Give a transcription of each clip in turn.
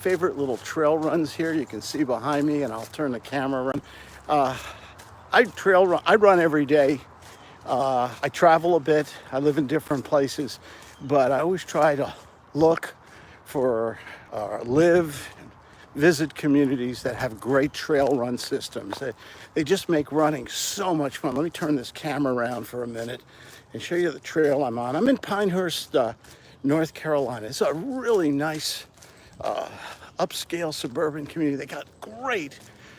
favorite little trail runs here. You can see behind me, and I'll turn the camera around. I run every day. I travel a bit. I live in different places, but I always try to look for live and visit communities that have great trail run systems. They just make running so much fun. Let me turn this camera around for a minute and show you the trail I'm on. I'm in Pinehurst, North Carolina. It's a really nice upscale suburban community. They got great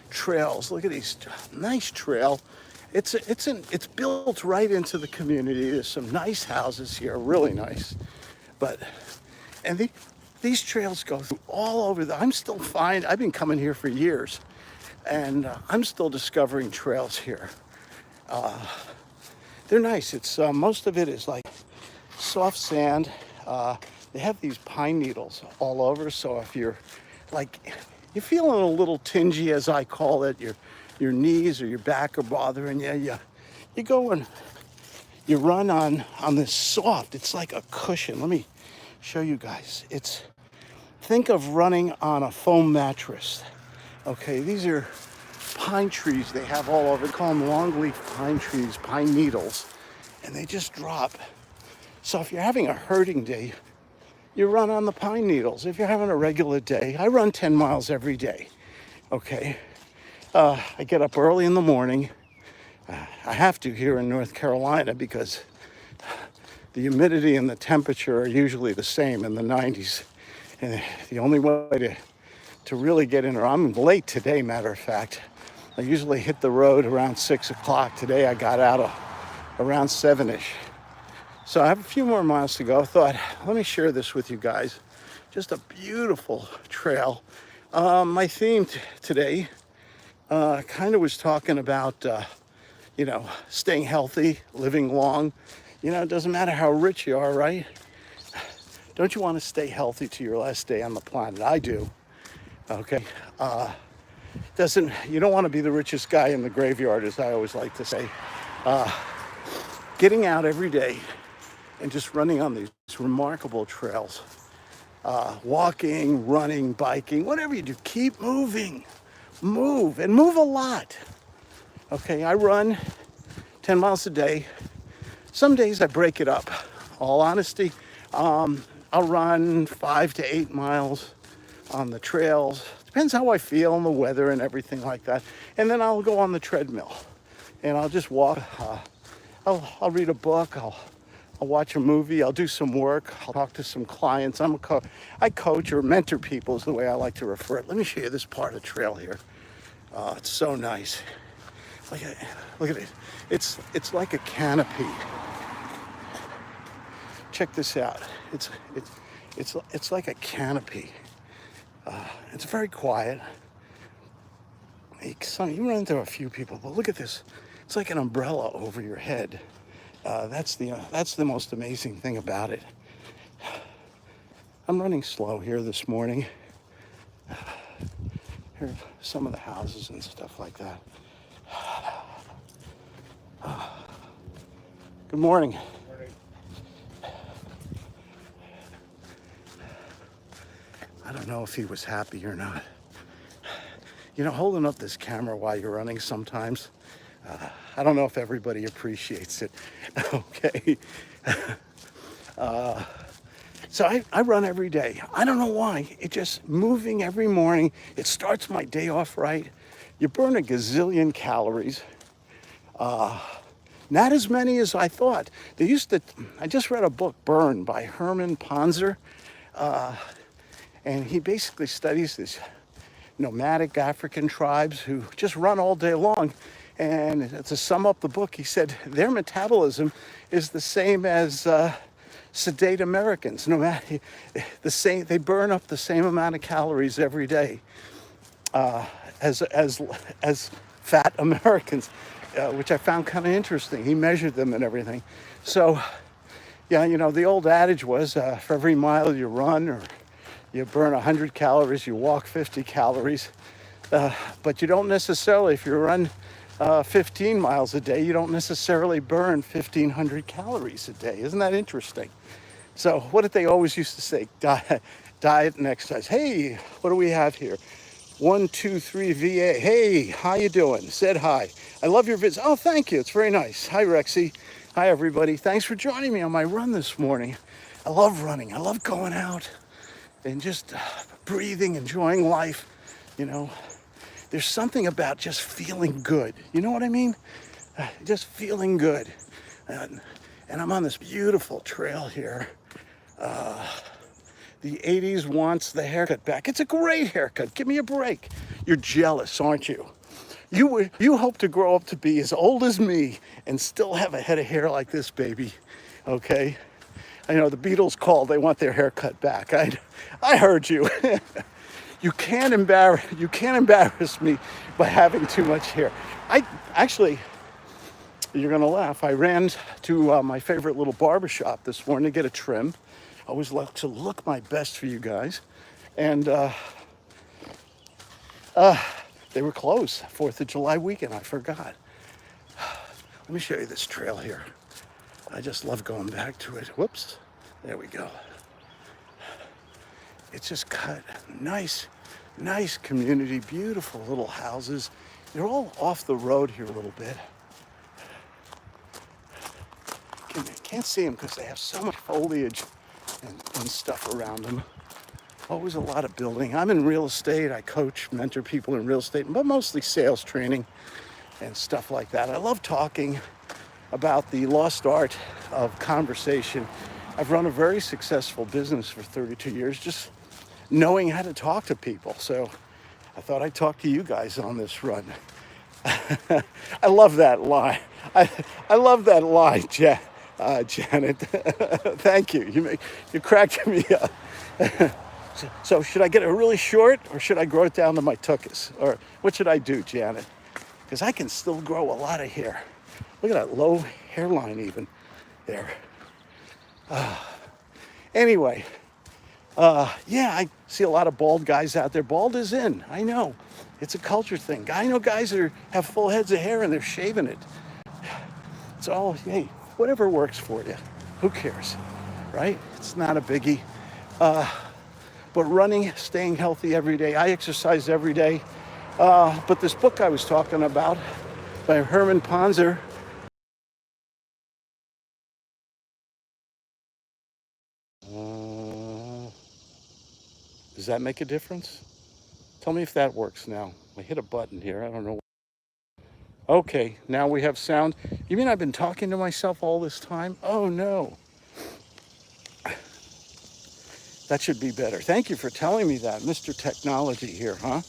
trails. Look at these nice trail. It's built right into the community. There's some nice houses here, really nice. These trails go through all over I've been coming here for years, and I'm still discovering trails here. They're nice. It's most of it is like soft sand. They have these pine needles all over, so if you're feeling a little tingy, as I call it, your knees or your back are bothering you, you go and you run on this soft, it's like a cushion. Let me show you guys. Think of running on a foam mattress. Okay, these are pine trees they have all over. They call them longleaf pine trees, pine needles, and they just drop. So if you're having a hurting day, you run on the pine needles. If you're having a regular day, I run 10 miles every day. Okay, I get up early in the morning. I have to here in North Carolina because the humidity and the temperature are usually the same in the 90s. And the only way to really get in, or I'm late today, matter of fact. I usually hit the road around 6 o'clock. Today I got out around 7-ish. So I have a few more miles to go. I thought, let me share this with you guys. Just a beautiful trail. My theme today kind of was talking about, staying healthy, living long. It doesn't matter how rich you are, right? Don't you want to stay healthy to your last day on the planet? I do. Okay. You don't want to be the richest guy in the graveyard, as I always like to say. Getting out every day and just running on these remarkable trails. Walking, running, biking, whatever you do, keep moving. Move, and move a lot. Okay, I run 10 miles a day. Some days I break it up. All honesty, I'll run 5 to 8 miles on the trails. Depends how I feel and the weather and everything like that. And then I'll go on the treadmill and I'll just walk. I'll read a book. I'll watch a movie. I'll do some work. I'll talk to some clients. I coach or mentor people is the way I like to refer it. Let me show you this part of the trail here. It's so nice. Look at it. It's like a canopy. Check this out. It's like a canopy. It's very quiet. You run into a few people, but look at this. It's like an umbrella over your head. That's the most amazing thing about it. I'm running slow here this morning. Here are some of the houses and stuff like that. Good morning. I don't know if he was happy or not. Holding up this camera while you're running sometimes, I don't know if everybody appreciates it. Okay. So I run every day. I don't know why. It just moving every morning. It starts my day off right. You burn a gazillion calories. Not as many as I thought. I just read a book, Burn, by Herman Ponzer. And he basically studies these nomadic African tribes who just run all day long. And to sum up the book, he said their metabolism is the same as sedate Americans. They burn up the same amount of calories every day as fat Americans, which I found kind of interesting. He measured them and everything. So, the old adage was for every mile you run or you burn 100 calories, you walk 50 calories. But you don't necessarily, if you run 15 miles a day, you don't necessarily burn 1,500 calories a day. Isn't that interesting? So what did they always used to say? diet and exercise. Hey, what do we have here? 123 VA. Hey, how you doing? Said hi. I love your visit. Oh, thank you. It's very nice. Hi, Rexy. Hi, everybody. Thanks for joining me on my run this morning. I love running. I love going out and just breathing, enjoying life. You know, there's something about just feeling good. You know what I mean? Just feeling good. And I'm on this beautiful trail here. The 80s wants the haircut back. It's a great haircut. Give me a break. You're jealous, aren't you? You hope to grow up to be as old as me and still have a head of hair like this, baby. Okay? I know the Beatles called. They want their hair cut back. I heard you. You can't embarrass me by having too much hair. I actually, you're gonna laugh. I ran to my favorite little barber shop this morning to get a trim. I always like to look my best for you guys. And they were closed 4th of July weekend. I forgot. Let me show you this trail here. I just love going back to it. Whoops. There we go. It's just cut. Nice community. Beautiful little houses. They're all off the road here a little bit. Can't see them because they have so much foliage and stuff around them. Always a lot of building. I'm in real estate. I coach, mentor people in real estate, but mostly sales training and stuff like that. I love talking about the lost art of conversation. I've run a very successful business for 32 years, just knowing how to talk to people. So I thought I'd talk to you guys on this run. I love that line. I love that line, Janet. Thank you. You cracked me up. So should I get it really short or should I grow it down to my tuchus? Or what should I do, Janet? Because I can still grow a lot of hair. Look at that low hairline even there. Anyway, yeah, I see a lot of bald guys out there. Bald is in, I know. It's a culture thing. I know guys that have full heads of hair and they're shaving it. It's all, hey, whatever works for you. Who cares, right? It's not a biggie. But running, staying healthy every day. I exercise every day. But this book I was talking about by Herman Ponzer. Does that make a difference? Tell me if that works now. I hit a button here. I don't know. Okay, now we have sound. You mean I've been talking to myself all this time? Oh, no. That should be better. Thank you for telling me that, Mr. Technology here, huh?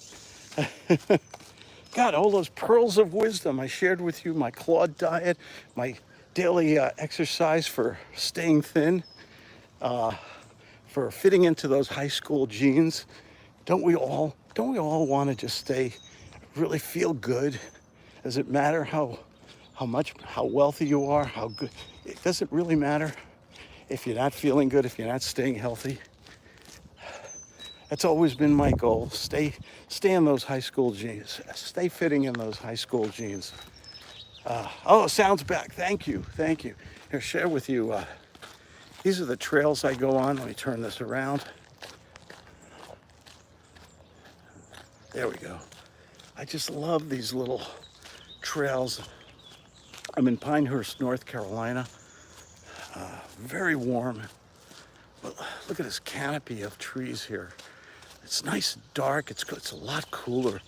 God, all those pearls of wisdom I shared with you, my Claude diet, my daily exercise for staying thin, for fitting into those high school jeans. Don't we all want to just really feel good? Does it matter how wealthy you are, how good? It doesn't really matter if you're not feeling good, if you're not staying healthy. That's always been my goal. Stay in those high school jeans. Stay fitting in those high school jeans. Oh, sound's back. Thank you. Here, share with you. These are the trails I go on. Let me turn this around. There we go. I just love these little trails. I'm in Pinehurst, North Carolina. Very warm. But look at this canopy of trees here. It's nice and dark. It's a lot cooler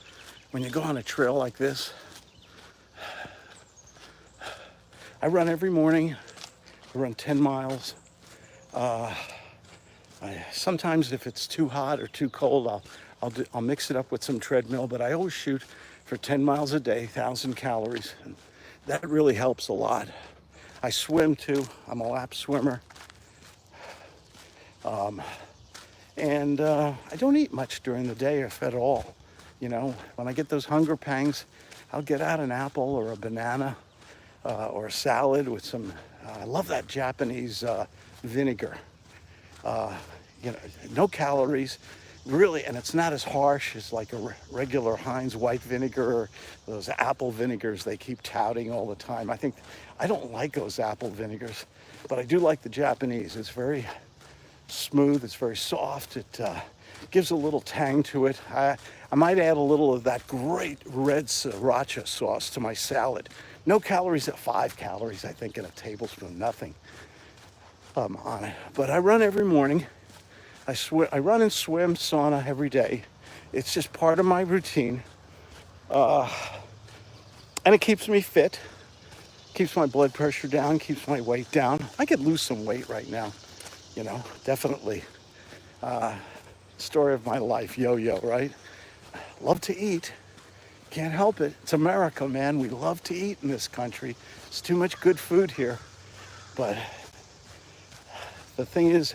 when you go on a trail like this. I run every morning. I run 10 miles. Sometimes if it's too hot or too cold, I'll mix it up with some treadmill, but I always shoot for 10 miles a day, 1,000 calories. And that really helps a lot. I swim too. I'm a lap swimmer. And I don't eat much during the day, if at all. You know, when I get those hunger pangs, I'll get out an apple or a banana or a salad with some, I love that Japanese vinegar. You know, no calories, really, and it's not as harsh as like a regular Heinz white vinegar or those apple vinegars they keep touting all the time. I don't like those apple vinegars, but I do like the Japanese. It's very, smooth. It's very soft. It gives a little tang to it. I might add a little of that great red sriracha sauce to my salad. No calories at 5 calories, I think, in a tablespoon, nothing on it. But I run every morning. I run and swim, sauna every day. It's just part of my routine. And it keeps me fit, keeps my blood pressure down, keeps my weight down. I could lose some weight right now, definitely. Story of my life, yo-yo, right? Love to eat. Can't help it. It's America, man. We love to eat in this country. It's too much good food here. But the thing is,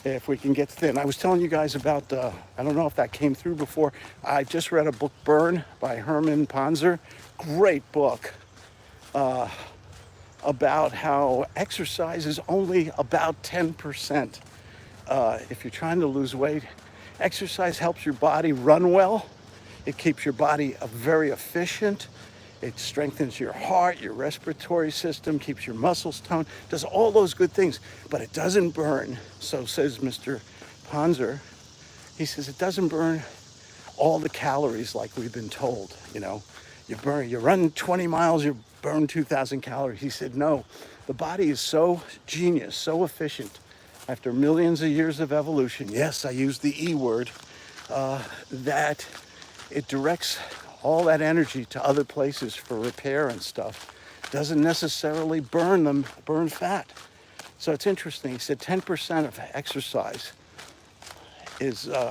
if we can get thin. I was telling you guys about, I don't know if that came through before. I just read a book, Burn, by Herman Ponzer. Great book about how exercise is only about 10%. If you're trying to lose weight, exercise helps your body run well. It keeps your body very efficient. It strengthens your heart, your respiratory system, keeps your muscles toned, does all those good things, but it doesn't burn. So says Mr. Ponzer. He says it doesn't burn all the calories like we've been told. You run 20 miles, you burn 2,000 calories. He said, no, the body is so genius, so efficient. After millions of years of evolution, yes, I use the E word, that it directs all that energy to other places for repair and stuff. Doesn't necessarily burn fat. So it's interesting. He said 10% of exercise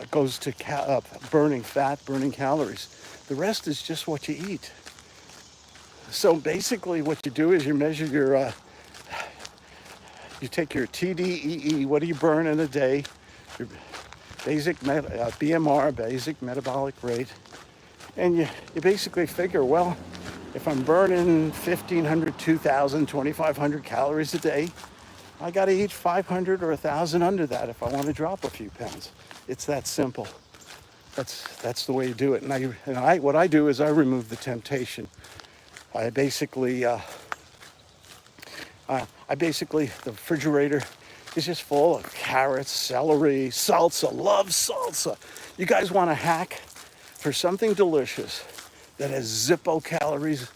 goes to burning fat, burning calories. The rest is just what you eat. So basically what you do is you measure you take your TDEE, what do you burn in a day, your basic BMR, basic metabolic rate, and you basically figure, well, if I'm burning 1,500, 2,000, 2,500 calories a day, I got to eat 500 or 1,000 under that if I want to drop a few pounds. It's that simple. That's the way you do it. And what I do is I remove the temptation. I basically, the refrigerator is just full of carrots, celery, salsa. Love salsa. You guys want a hack for something delicious that has zippo calories?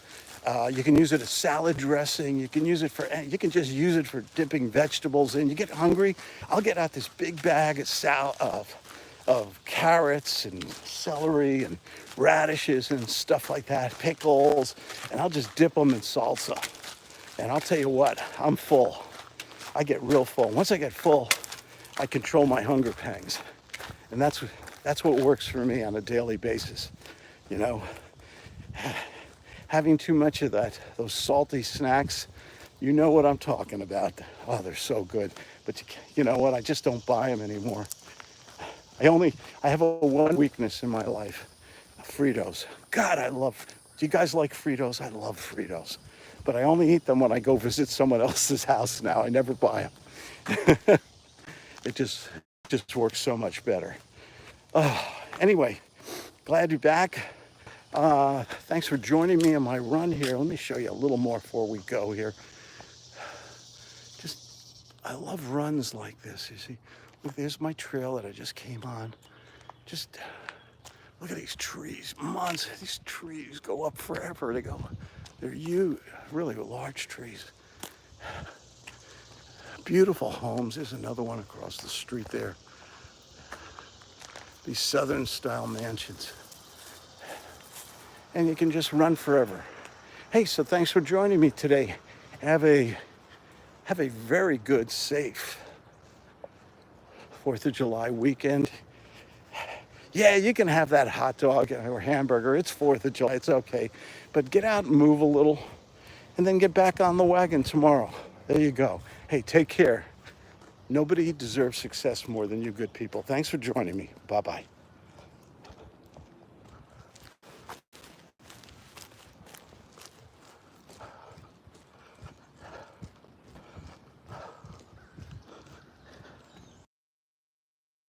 You can use it as salad dressing. You can just use it for dipping vegetables in. You get hungry, I'll get out this big bag of carrots and celery and radishes and stuff like that, pickles, and I'll just dip them in salsa. And I'll tell you what, I'm full. I get real full. Once I get full, I control my hunger pangs. And that's what works for me on a daily basis. Having too much of those salty snacks, you know what I'm talking about. Oh, they're so good. But you know what? I just don't buy them anymore. I have one weakness in my life, Fritos. God, do you guys like Fritos? I love Fritos. But I only eat them when I go visit someone else's house now. I never buy them. It just works so much better. Anyway, glad you're back. Thanks for joining me on my run here. Let me show you a little more before we go here. I love runs like this, you see. Look, there's my trail that I just came on. Just look at these trees. These trees go up forever. They're huge, really large trees. Beautiful homes. There's another one across the street there. These southern style mansions. And you can just run forever. Hey, so thanks for joining me today. Have a very good, safe 4th of July weekend. Yeah, you can have that hot dog or hamburger. It's 4th of July. It's okay. But get out and move a little and then get back on the wagon tomorrow. There you go. Hey, take care. Nobody deserves success more than you good people. Thanks for joining me. Bye-bye.